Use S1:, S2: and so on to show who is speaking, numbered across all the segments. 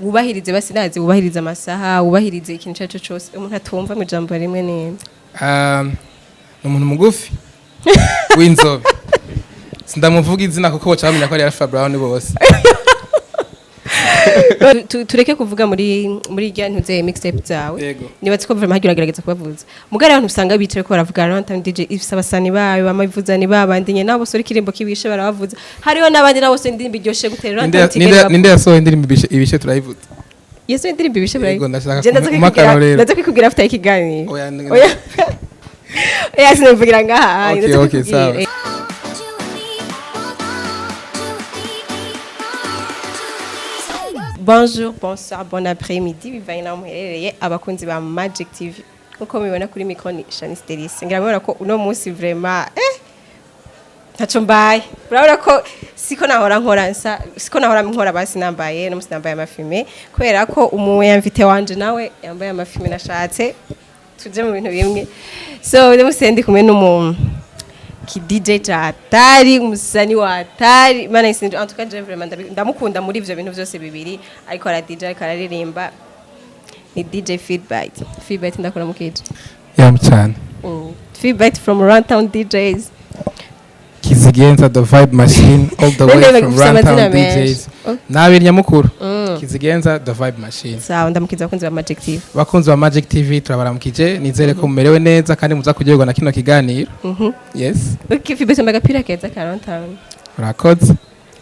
S1: wubahirize basinazi wubahirize amasaha wubahirize ikintu cyacu cyose umuntu atumva mu jambo rimwe neza
S2: umuntu mugufi w'inzobe sindamuvuga izina kuko bacamenya ko ari Alpha Brown bose
S1: tureke kuvuga muri rya ntuze mixtape zawe nibatse ko vraiment hagiragerageza kubavuza mugari abantu usanga bicaye ko baravuga TOWN DJ ifise abasani bayo bamavuzani babandi nye nabo sori kirimbo kibishe barabavuza hariho nabandi nabo so indirimbo iryoshe gutera
S2: ninde yasohoye indirimbo ibishe turayivuza
S1: yeso indirimbo ibishe
S2: barayivuza
S1: ndaza kwikugira afite ikiganiro oya sinumvugira ngaha
S2: okay sawa.
S1: Bonjour, bonsoir, bon après-midi. Bivanye na muherereye abakunzi ba Magic TV. Nkuko mubibona kuri micro ni Shanice Delise. Ngira ko uno munsi vraiment ntaco mbaye. Urabona ko siko nahora nkora basi nambaye no musi nambaye amafime kubera ko umuyamvite wanje nawe yambaye amafime nashatse tuje mu bintu bimwe. So uno musi ndi kumwe n'umuntu ki DJ Chatari umusani wa Atari mana isinje en tout cas vraiment ndamukunda muri ivyo bintu byose bibiri ariko ara DJ ariko araririmba ni DJ PHILBYTE ndakora mukije
S2: cyane
S1: PHILBYTE from TOWN DEEJAYS
S2: Kizigenza the vibe machine all the way from TOWN DEEJAYS nawe nyamukuru Kizigenza the vibe machine
S1: sawa ndamukiza bakunzi ba Magic TV
S2: bakunzi ba Magic TV turabaramukije nizere ko mumerewe neza kandi muza kugerwa na kino kiganiro yes
S1: okay PHILBYTE magapira keza ka TOWN
S2: urakoze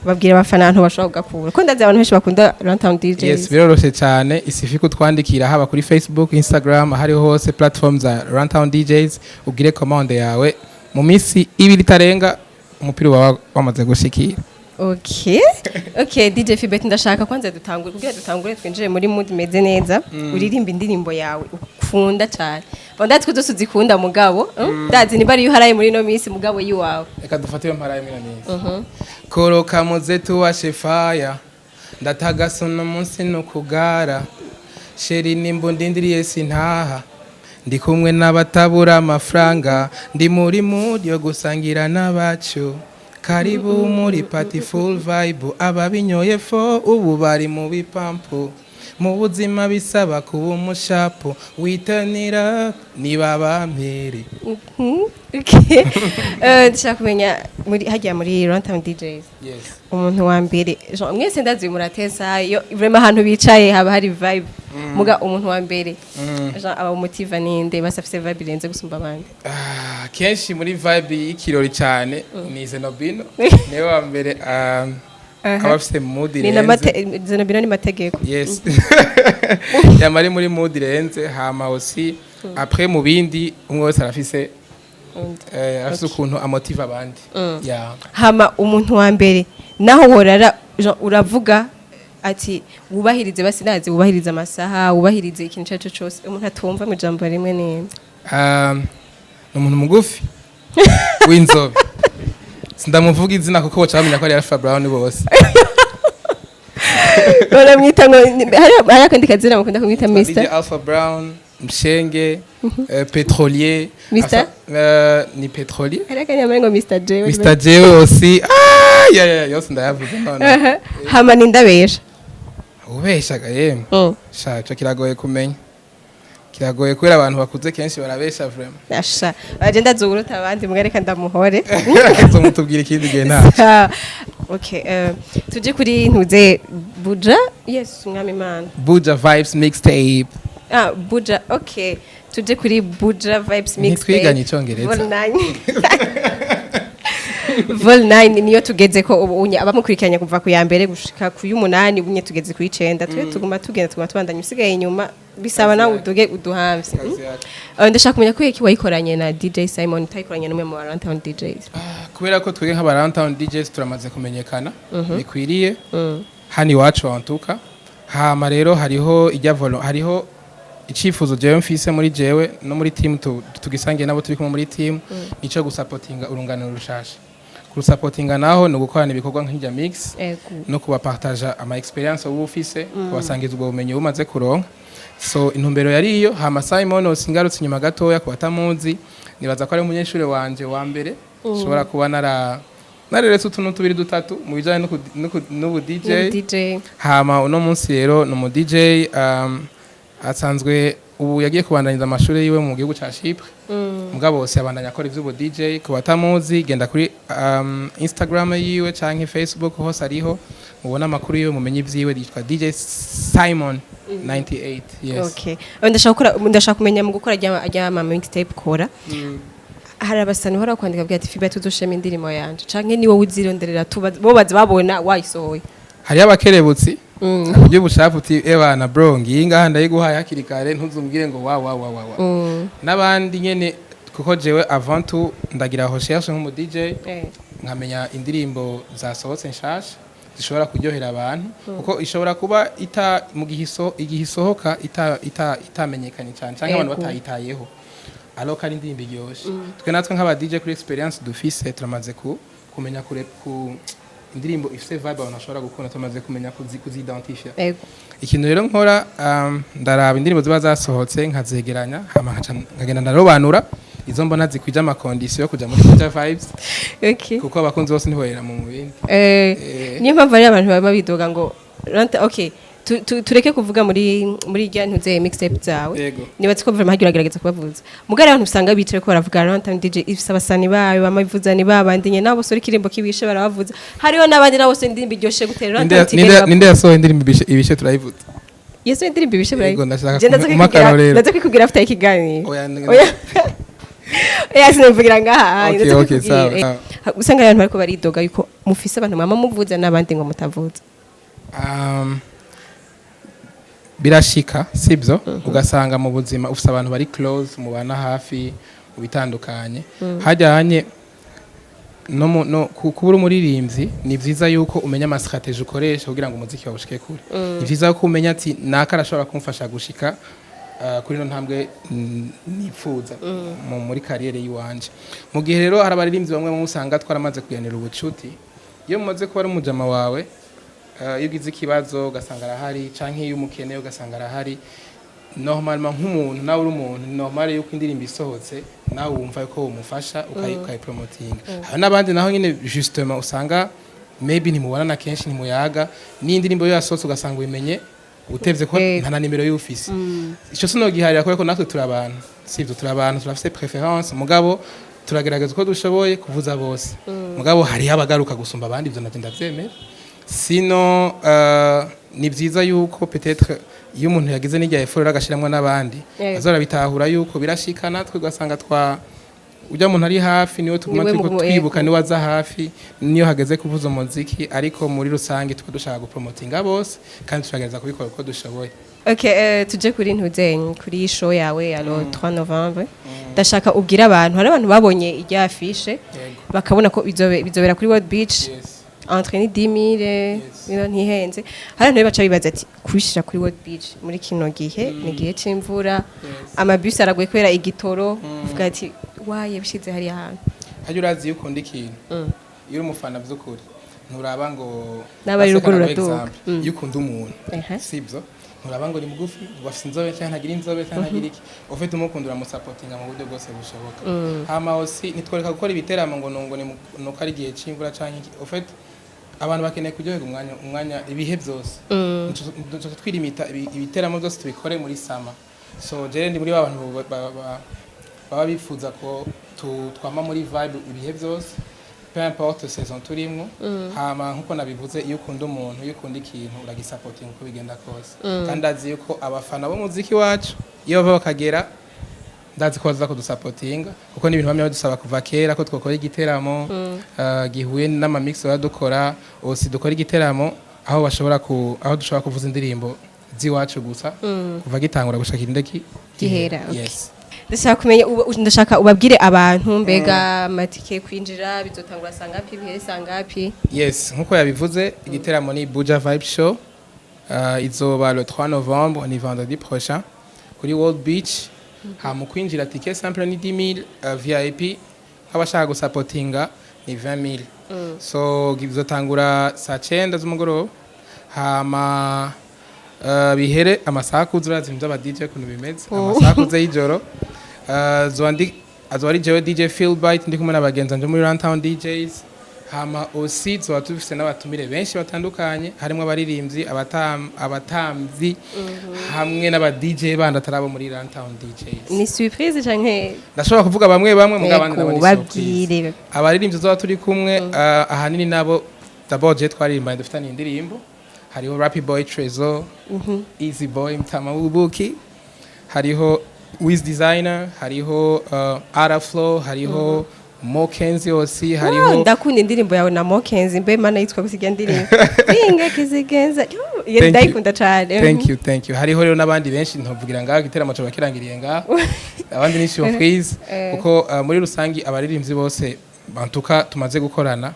S1: babwira abafana abantu bashobora kugakura ko ndazi abantu benshi bakunda TOWN DJs
S2: yes biroroshe cyane isifiku twandikira haba kuri Facebook Instagram hariho hose platform za TOWN DJs ugire commande yawe mu minsi ibiri tarenga umupira wamaze gushikira
S1: okay DJ PHILBYTE ndashaka kwanza dutangure twinjire muri mood meze neza uririmba indirimbo yawe ukunda cyane bondatse ko dusuzikunda mugabo ndazi ni bari yuharaye muri no minsi mugabo yiwawe
S2: reka dufatire mparaye muri minsi koroka muze tuwashe fire ndatagasono munsi no kugara sheri nimbo ndindiriye sintaha ndi kumwe n'abatabura amafaranga ndi muri mood yo gusangira n'abacu karibu muri party full vibe ababinyoye fo ubu bari mu bipampu mu buzima bisaba kuba umushapo witanira niba bampere
S1: okay ndashaka kumenya hajya muri TOWN DJs
S2: yes
S1: umuntu wa mbere mwese ndazi muratesa yo vraiment ahantu bicaye haba hari vibe muga umuntu wa mbere aba motiva ninde basafise vibe irenze gusumba abandi
S2: kenshi muri vibe y'ikirori cyane ni Zenobino niwe wa mbere abafise mood irenze
S1: Zenobino ni mategeko
S2: yes yamari muri mood irenze hama aussi après mu bindi umwe wese arafise afise ukuntu amotiva abandi
S1: hama umuntu wa mbere naho worara uravuga ati wubahirize basinazi wubahirize amasaha wubahirize ikintu cyacu cyose umuntu atumva mu jambo rimwe neza
S2: umuntu mugufi w'inzobe sindamuvuga izina kuko bacamenya ko ari Alpha Brown bose
S1: baramwita ngo hari akandi kazina mukunda kumwita Mr
S2: Alpha Brown Mshenge Petrolier ni Petrolier
S1: hari akandi ngo
S2: Mr J aussi yose ndayavuze none
S1: hama nindabesha
S2: ubeshaga yemwe shacho kiragoye kumenya kiragoye kubera abantu bakuze kenshi barabesha vraiment
S1: asha agenda zuguruta abandi mugareka ndamuhore
S2: zo mutubwira ikindi gihe nta
S1: okay tuje kuri ntuze Buja yes umwami Imana
S2: Buja Vibes mixtape
S1: Buja okay tuje kuri Buja Vibes mixtape
S2: twiganye icyongereza
S1: Vol 9 niyo tugeze ko abamukurikiranya kuva ku ya mbere gushika ku y'umunani bunye tugeze ku 9 twe tuguma tubandanya usigaye inyuma bisaba nawe uduge uduhamvye ndashaka kumenya ko iki wayikoranye na DJ Simon tayikoranye n'umwe mu TOWN DJs
S2: kubera ko twege nka TOWN DJs turamaze kumenyekana bikwiriye hani wacu wantuka hama rero hariho hariho icifuzo jewe mfise muri jewe no muri team tugisangiye nabo turi kumwe muri team nico gusupportinga urunganiro rushasha kurusupportinga naho no gukorana ibikorwa nk'ijya mix no kubapartager ama experience ubufise kubasangiza ubwo bumenyi bumaze kuronka so intumbero yari iyo hama Simon osingarutse inyuma gatoya ku batamuzi nibaza ko ari umunyeshuri wanje wa mbere shobora kuba nareretse utuntu tubiri dutatu mu bijanye n'ubu DJ.
S1: DJ
S2: Hama uno munsi rero ni umu DJ asanzwe ubu yagiye kubandanyiriza amashuri yiwe mu gihugu ca Chypre. Mugabo bose yabandanya akora ivy'ubu DJ. Ku batamuzi genda kuri Instagram yiwe canke Facebook hose ariho mubona amakuru yiwe mumenye ivyiwe yitwa DJ Simon 98. Yes.
S1: Okay. Ndashaka kumenya mu gukora ajya mama mixtape kora. Hari abasani hora kwandika bwa ati PHILBYTE uzoshema indirimbo yanje canke ni wowe uzironderera bo bazi babona wayisohoye.
S2: Hari abakerebutsi uburyo bushafu uti ebana bro ngiye ngaha ndayiguhaye hakiri kare ntuzumbwire ngo wa n'abandi nyene kuko jewe avant tout ndagira recherche nk'umu DJ nkamenya indirimbo zasohotse nshasha zishobora kuryohera abantu kuko ishobora kuba mu igihisohoka itamenyekanye cyane cyangwa abantu batayitayeho alors kandi indirimbo iryoshe twe natwe nk'aba DJ kuri experience dufise turamaze kumenya ku indirimbo ifise vibe abantu bashobora gukunda tumaze kumenya kuzidentifya. Ikintu rero nkora ndaraba indirimbo ziba zasohotse nkazegeranya hama nkagenda ndarobanura izo mbona zikwija ama condition yo kuja muri Future Vibes.
S1: Okay.
S2: Kuko abakunzi bose ntibohera mu mubindi.
S1: Niyo mpamvu ari abantu baba bidoga ngo okay tureke kuvuga muri rya ntuze mixtape zawe nibatse ko vraiment hagiragerageza kubavuza mugari abantu usanga bicaye ko baravuga TOWN DJ ifise abasani bayo bamavuzani babandi nye nabo sori kirimbo kibishe barabavuza hariho nabandi nabo se indirimbo iryoshe gutera
S2: ninde yasohoye indirimbo ibishe turayivuza
S1: yeso indirimbo ibishe
S2: barayivuza
S1: ndaza kwikugira afite ikiganiro oya sinumvugira ngaha
S2: okay sawa
S1: usanga abantu bariko baridoga yuko mufise abantu mama muvuza nabandi ngo mutavuza birashika sibyo ugasanga mu buzima ufite abantu bari close mubana hafi ubitandukanye hajyanye no kubura umuririmbyi ni vyiza yuko umenya ama strategie ukoresha kugira ngo umuziki wawushike kure ni vyiza ko umenya ati naka arashobora kumfasha gushika kuri no ntambwe nipfuza muri career yiwanje mu gihe rero hari abaririmbyi bamwe mu usanga twaramaze kuganira ubucuti iyo mumaze kuba ari umujama wawe iyo ugize ikibazo ugasanga arahari canke iyo ukeneye ugasanga arahari normalement nk'umuntu nawe uri umuntu normal yuko indirimbo isohotse nawe wumva ko umufasha ukayipromotinga n'abandi naho nyine justement usanga maybe ntimubonana kenshi ntimuyaga n'indirimbo yo yasohotse ugasanga ubimenye utevye ko nta na nimero y'ufisi ico sinogiharira ko natwe turi abantu sivyo turi abantu turafise preference mugabo turagerageza ko dushoboye kuvuza bose mugabo hari abagaruka gusumba abandi ivyo nagenda vyemera sino ni byiza yuko peut-être iyo umuntu yagize n'ijya effort agashiramwe n'abandi azora bitahura yuko birashikana twe gasanga ujya umuntu ari hafi niwe tuguma twibuka niwe aza hafi niyo hageze kuvuza umuziki ariko muri rusange twe dushaka gupromotinga bose kandi turagereza kubikora uko dushoboye. Okay, tuje kuri ntuzenye kuri show yawe ya 3 Novembre ndashaka ubwira abantu hari abantu babonye ijya afishe bakabona ko bizobera kuri World Beach entre 10,000 niba ntihenze hari abantu baca bibaza ati kubishira kuri World Beach muri kino gihe ni gihe c'imvura amabus araguye kwera igitoro uvuga ati waye bishize hari ahantu
S2: hajye urazi yuko ndi kintu iyo umufana by'ukuri nturaba ngo
S1: nabari ruguru ratuka
S2: yukunda umuntu sibyo nturaba ngo ni mugufi bafite inzobe cyangwa ntagira inzobe cyangwa ntagira iki ufite umukundura mu supportinga mu buryo bwose bushoboka hama osi nitwereka gukora ibiteramo ngo ni nuko ari gihe c'imvura cyangwa iki ufite abantu bakeneye kuryoherwa umwanya ibihe byose twirimita ibiteramo byose tubikore muri sama so jere ndi muri abantu baba bifuza ko twama muri vibe ibihe byose peu importe saison turimo hama nkuko nabivuze iyo ukunda umuntu iyo ukunda ikintu uragisupporting uko bigenda kose kandi azi yuko abafana b'umuziki wacu iyo bava bakagera ndazi ko baza kudusupportinga kuko ni ibintu bamwe badusaba kuva kera ko twakora igiteramo gihuye n'ama mix badukora osi dukora igiteramo aho dushobora kuvuza indirimbo ziwacu gusa kuva gitangura gushaka indeki
S1: gihera. Yes. Ndashaka ubabwire abantu mbega matike kwinjira bizotangura sangapi bihere sangapi.
S2: Yes, nkuko yabivuze igiteramo ni Buja Vibe Show izoba le 3 Novembre ni vendredi prochain kuri World Beach. Hama kwinjira ticket simple ni 10,000 VIP abashaka gusupportinga ni 20,000 so bizotangura saa 9 z'umugoroba hama bihere amasaha kuzura zimwe z'aba DJ kuntu bimeze amasaha kuze y'ijoro azwari jewe DJ PHILBYTE ndi kumwe n'abagenzi nje muri TOWN DEEJAYS hama aussi tuba dufise n'abatumire benshi batandukanye harimo abaririmbyi abatamvyi hamwe n'aba DJ bandi atarabo muri TOWN DEEJAYS.
S1: Ni surprise canke
S2: ndashobora kuvuga bamwe mugabandi n'abandi
S1: babwire
S2: abaririmbyi tuba turi kumwe ahanini nabo d'abord je twaririmba dufitanye indirimbo hariho Rappy Boy Trezor, Easy Boy Mtama Ubuki, hariho Wiz Designer, hariho Araflow, hariho Mokenzi osi, hariho
S1: ndakunda indirimbo yawe na Mokenzi mbe mana yitwa gusiga ndirimbo inge kizigenza ndayikunda cyane.
S2: Thank you. Hariho rero nabandi benshi ntovugira ngaho giteramo cyo bakirangiriye ngaho abandi ni surprise kuko muri rusangi abaririmbyi bose bantuka tumaze gukorana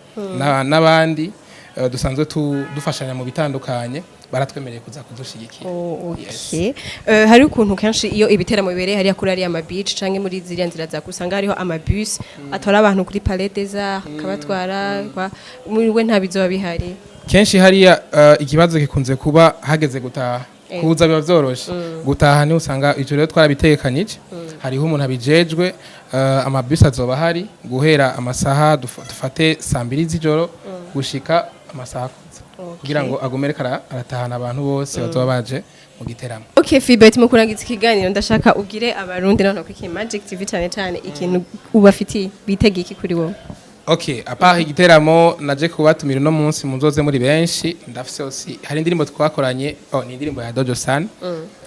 S2: n'abandi dusanzwe dufashanya mu bitandukanye baratwemereye kuza kudushigikira.
S1: Okay. Hari ukuntu kenshi iyo ibiteramo bibereye hariya kuri ariya beach canke muri ziriya nzira za kusanga hariho amabus atora abantu kuri Palais des Arts kabatwara muri we nta bizoba bihari.
S2: Kenshi hariya ikibazo gikunze kuba hageze gutaha kuza biba vyoroshe gutaha ni usanga icyo rero twarabitekanyije hariho umuntu abijejwe amabus azoba hari guhera amasaha dufate 2 z'ijoro gushika amasaha kugira ngo agomere aratahana abantu bose bazoba baje mu giteramo.
S1: Okay, PHILBYTE mu kurangiza ikiganiro ndashaka ubwire abarundi none ko iki Magic TV cyane ikintu ubafitiye bitege iki kuri wowe.
S2: Okay, apaha igiteramo naje kubatumira no munsi muzoze muri benshi ndafise aussi hari indirimbo twakoranye ni indirimbo ya Dojo San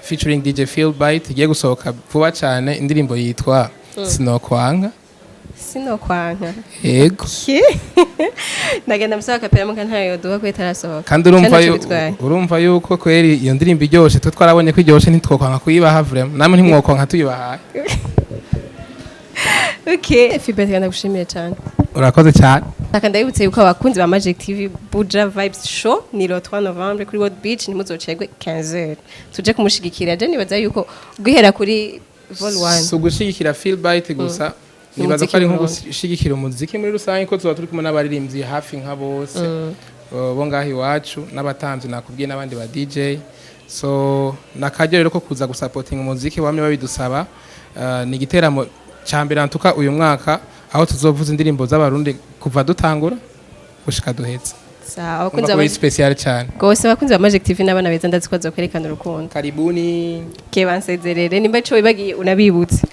S2: featuring DJ PHILBYTE igiye gusohoka vuba cyane indirimbo yitwa Sinokwanga. Yego.
S1: Nagenda musaba kapera muka ntayo duha ko itarasohoka.
S2: Kandi urumva yuko kweri iyo ndirimbo iryoshe twe twarabonye ko iryoshe ntitwokwanga kuyibaha vraiment namwe ntimwokonka tuyibahaye.
S1: Okay, PHILBYTE kandi gushimira cyane.
S2: Urakoze cyane.
S1: Ndayibutse yuko abakunzi ba Magic TV Buja Vibes Show ni le 3 Novembre kuri World Beach nimuzocegwe 15h. Tuje kumushigikira je nibaza yuko guhera kuri Vol 1.
S2: So gushigikira PHILBYTE gusa nibaza ko ari nko gushigikira umuziki muri rusange ko tuba turi kumwe n'abaririmbyi hafi nka bose bo ngaho iwacu n'abatanzi nakubwiye n'abandi ba DJ. So nakajya rero ko kuza gusupporting umuziki bamwe babidusaba ni igiteramo cyambere antuka uyu mwaka aho tuzovuza indirimbo z'abarundi kuva dutangura gushika duhetse.
S1: Sawa kunza
S2: aba special cyane.
S1: Gose bakunze ba Magic TV n'abana beza ndazi ko kwerekana urukundo.
S2: Karibuni.
S1: Ke bansezerere nimba cyo bibagiye unabibutse.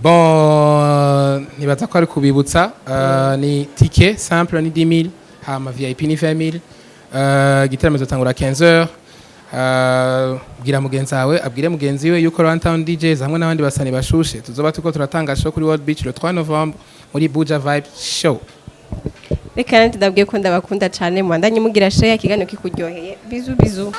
S2: Bon nibaza ko ari kubibutsa ni ticket simple ni 10000 hama VIP ni 20000 igiteramo zotangura 15h bwira mugenzi wawe abwire mugenzi we yuko TOWN DEEJAYS hamwe n'abandi basani bashushe tuzoba tuko turatanga show kuri World Beach le 3 Novembre muri Buja Vibe Show.
S1: Reka ndabwiye ko ndabakunda cyane mwandanye mugira share ikiganiro kikuryoheye bizu